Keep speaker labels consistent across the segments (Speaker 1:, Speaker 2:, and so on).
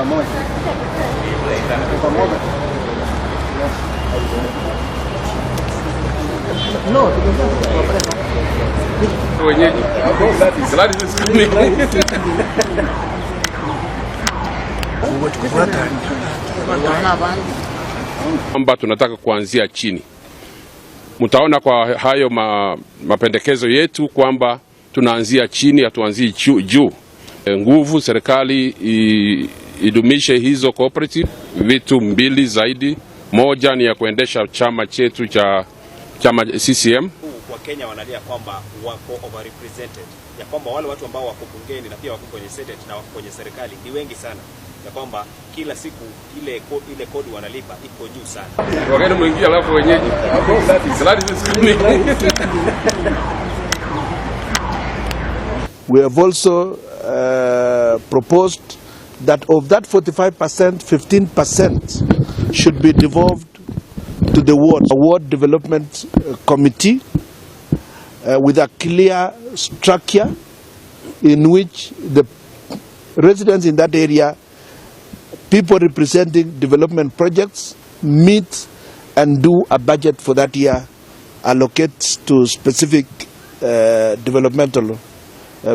Speaker 1: No,
Speaker 2: kwamba tunataka kuanzia chini. Mtaona kwa hayo mapendekezo yetu kwamba tunaanzia chini, hatuanzii juu. Nguvu serikali idumishe hizo cooperative. Vitu mbili zaidi, moja ni ya kuendesha chama chetu cha chama CCM.
Speaker 3: Kwa Kenya wanalia kwamba wako overrepresented, ya kwamba wale watu ambao wako bungeni na pia wako kwenye Senate na wako kwenye serikali ni wengi sana, ya kwamba kila siku ile kodi wanalipa iko juu sana.
Speaker 2: Wageni mwingia alafu wenyeji.
Speaker 4: We have also proposed that of that 45%, 15% should be devolved to the ward development committee with a clear structure in which the residents in that area, people representing development projects, meet and do a budget for that year, allocate to specific developmental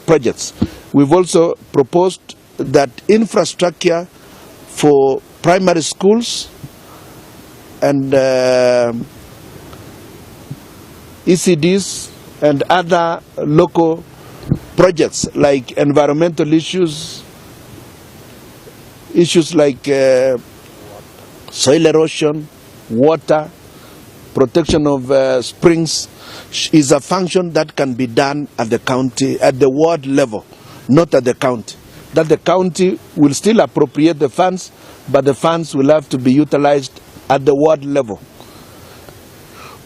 Speaker 4: projects. We've also proposed that infrastructure for primary schools and ECDs and other local projects like environmental issues like soil erosion, water, protection of springs, is a function that can be done at the county, at the ward level, not at the county. That the county will still appropriate the funds, but the funds will have to be utilized at the ward level.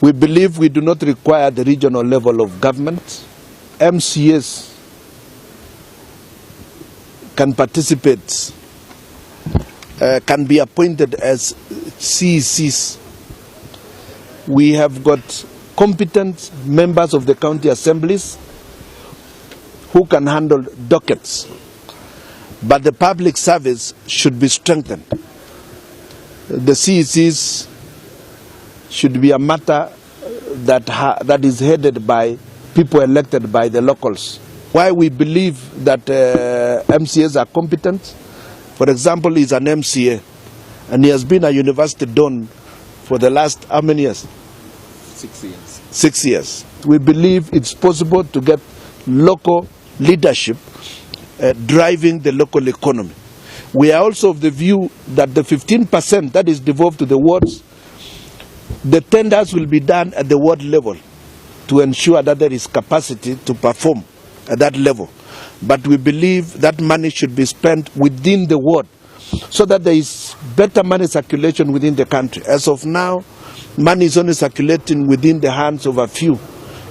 Speaker 4: We believe we do not require the regional level of government. MCAs can participate, can be appointed as CECs. We have got competent members of the county assemblies who can handle dockets, but the public service should be strengthened. The CECs should be a matter that is headed by people elected by the locals. Why we believe that MCAs are competent, for example, is an MCA, and he has been a university don for the last how many years?
Speaker 3: 6 years.
Speaker 4: 6 years. We believe it's possible to get local leadership driving the local economy. We are also of the view that the 15% that is devolved to the wards, the tenders will be done at the ward level to ensure that there is capacity to perform at that level. But we believe that money should be spent within the ward so that there is better money circulation within the country. As of now, money is only circulating within the hands of a few.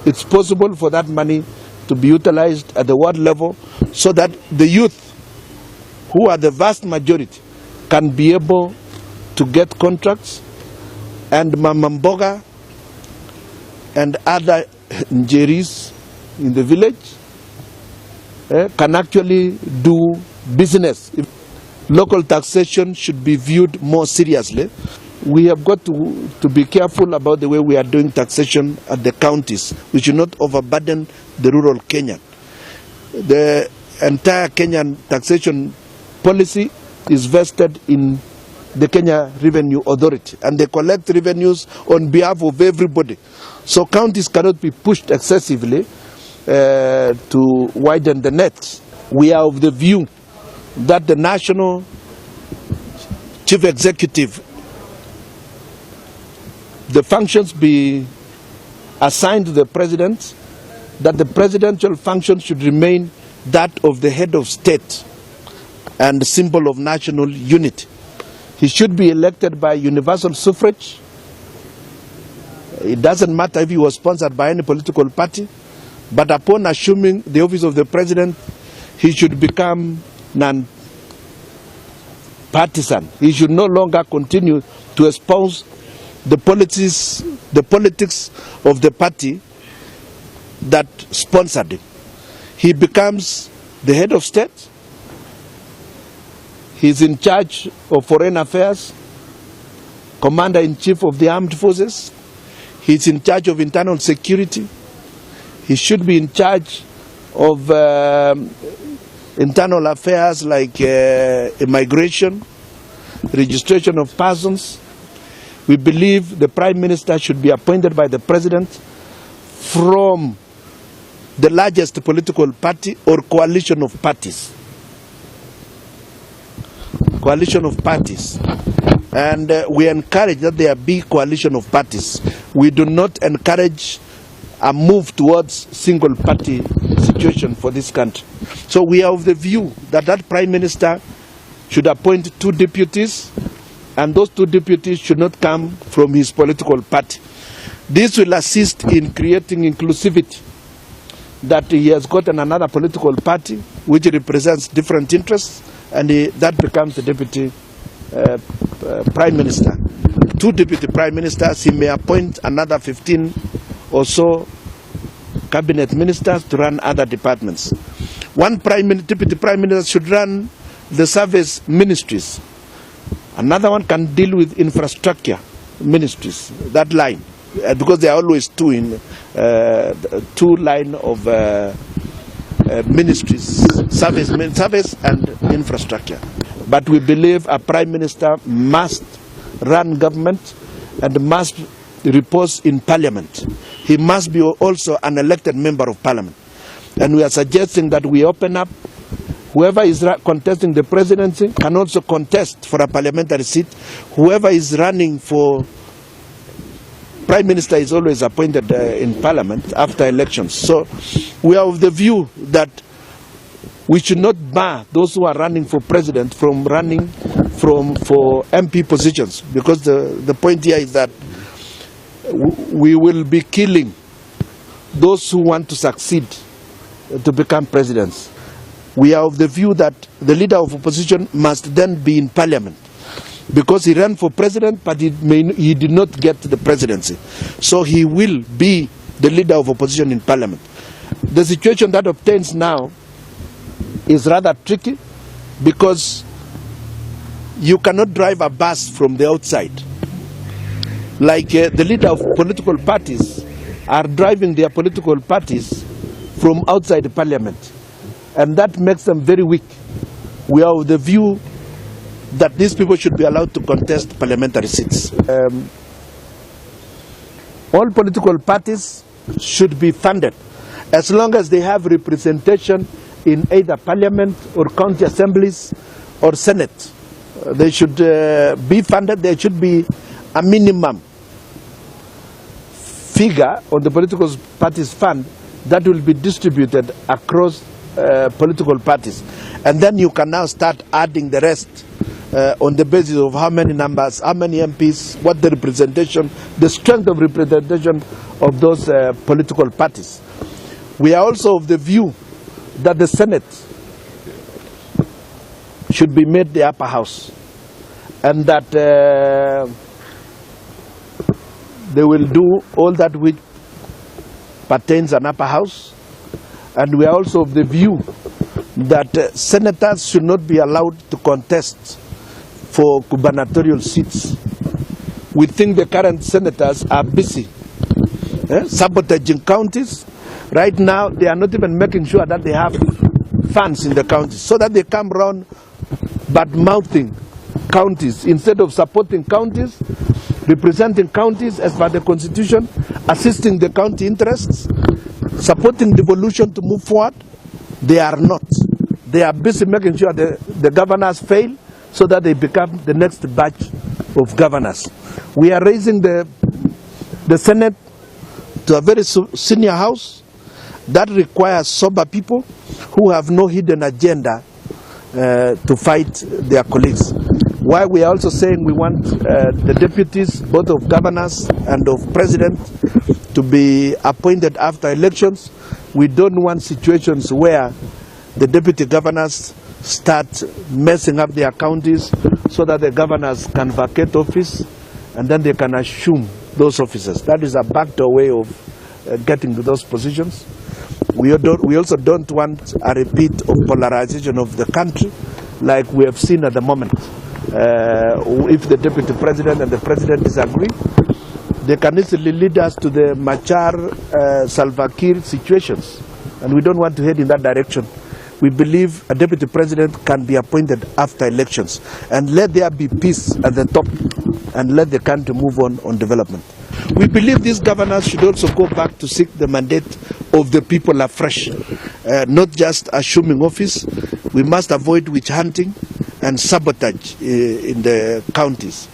Speaker 4: It's possible for that money to be utilized at the ward level so that the youth, who are the vast majority, can be able to get contracts, and Mamamboga and other Njeris in the village can actually do business. Local taxation should be viewed more seriously. We have got to be careful about the way we are doing taxation at the counties. We should not overburden the rural Kenyan. The entire Kenyan taxation policy is vested in the Kenya Revenue Authority, and they collect revenues on behalf of everybody. So counties cannot be pushed excessively to widen the net. We are of the view that the national chief executive, the functions be assigned to the president, that the presidential function should remain that of the head of state and symbol of national unity. He should be elected by universal suffrage. It doesn't matter if he was sponsored by any political party, but upon assuming the office of the president, he should become non-partisan. He should no longer continue to espouse the politics of the party that sponsored him. He becomes the head of state. He's in charge of foreign affairs, commander-in-chief of the armed forces. He's in charge of internal security. He should be in charge of internal affairs like immigration, registration of persons. We believe the Prime Minister should be appointed by the President from the largest political party or coalition of parties. Coalition of parties. And we encourage that there be coalition of parties. We do not encourage a move towards single party situation for this country. So we are of the view that that Prime Minister should appoint 2 deputies, and those 2 deputies should not come from his political party. This will assist in creating inclusivity, that he has gotten another political party which represents different interests, and that becomes the deputy Prime Minister. 2 deputy Prime Ministers, he may appoint another 15 or so cabinet ministers to run other departments. One deputy Prime Minister should run the service ministries. Another one can deal with infrastructure ministries, that line, because there are always 2 in 2 line of ministries, service and infrastructure. But we believe a Prime Minister must run government and must repose in Parliament. He must be also an elected member of Parliament. And we are suggesting that we open up, whoever is contesting the presidency can also contest for a parliamentary seat. Whoever is running for Prime Minister is always appointed in Parliament after elections. So we are of the view that we should not bar those who are running for president from running for MP positions, because the point here is that we will be killing those who want to succeed to become presidents. We are of the view that the leader of opposition must then be in Parliament, because he ran for president but he did not get the presidency. So he will be the leader of opposition in Parliament. The situation that obtains now is rather tricky, because you cannot drive a bus from the outside. Like the leader of political parties are driving their political parties from outside the Parliament, and that makes them very weak. We are of the view that these people should be allowed to contest parliamentary seats. All political parties should be funded as long as they have representation in either Parliament or county assemblies or Senate. They should be funded. There should be a minimum figure on the political parties fund that will be distributed across political parties. And then you can now start adding the rest on the basis of how many numbers, how many MPs, what the representation, the strength of representation of those political parties. We are also of the view that the Senate should be made the upper house, and that they will do all that which pertains an upper house. And we are also of the view that senators should not be allowed to contest for gubernatorial seats. We think the current senators are busy sabotaging counties. Right now, they are not even making sure that they have funds in the counties, so that they come around bad-mouthing counties instead of supporting counties, representing counties as per the Constitution, assisting the county interests, supporting devolution to move forward. They are not. They are busy making sure the governors fail so that they become the next batch of governors. We are raising the Senate to a very senior house that requires sober people who have no hidden agenda to fight their colleagues. While we are also saying we want the deputies, both of governors and of president, to be appointed after elections. We don't want situations where the deputy governors start messing up their counties so that the governors can vacate office and then they can assume those offices. That is a backdoor way of getting to those positions. We also don't want a repeat of polarization of the country, like we have seen at the moment. If the deputy president and the president disagree, they can easily lead us to the Machar, Salva Kiir situations, and we don't want to head in that direction. We believe a deputy president can be appointed after elections, and let there be peace at the top, and let the country move on development. We believe these governors should also go back to seek the mandate of the people afresh, not just assuming office. We must avoid witch hunting and sabotage in the counties.